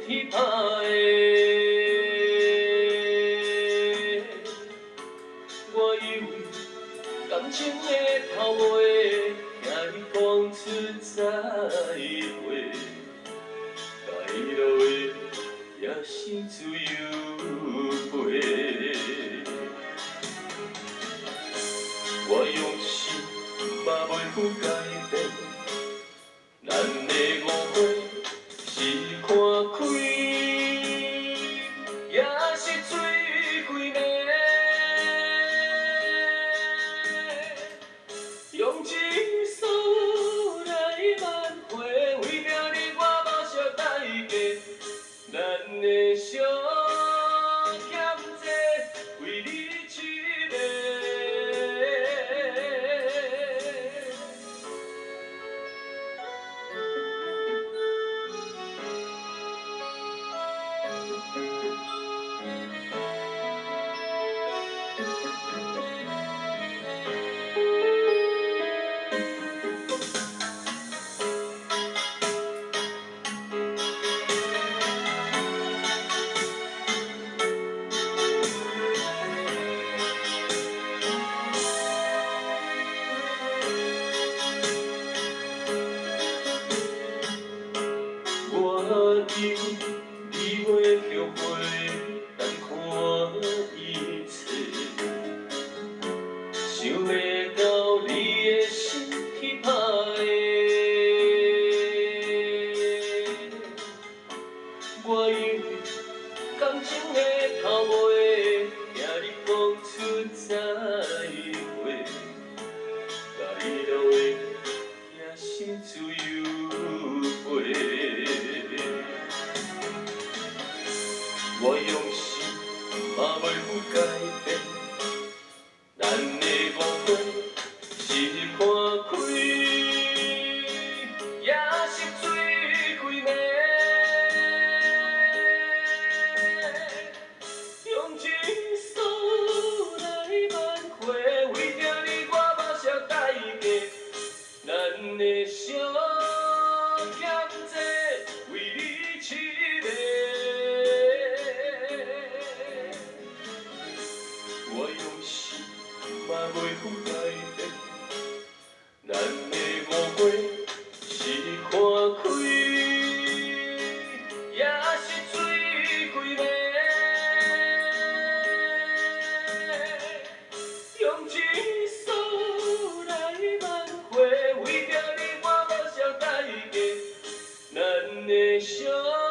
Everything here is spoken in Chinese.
去拍的。我以为感情的头尾，听你讲出再会，该落的也是自由飞。我用心嘛袂负改变，咱的误会是看开，也是水几暝。用一首来挽回，为着你我无惜代价，咱的相欠债为你一个。我以为你会后悔，但看一切，想袂到你的心去拍的。我以为感情的头尾，听你讲出再会，该落的也是自由飞。我用心嘛袂负改变，咱的误会是看开，也是水几暝。用一首来挽回，为着你我无惜代价，咱的相欠债为你一个。我用心嘛袂负改变，咱的误会是看开，也是水几暝。用一首来挽回，为着你我无惜代价，咱的相。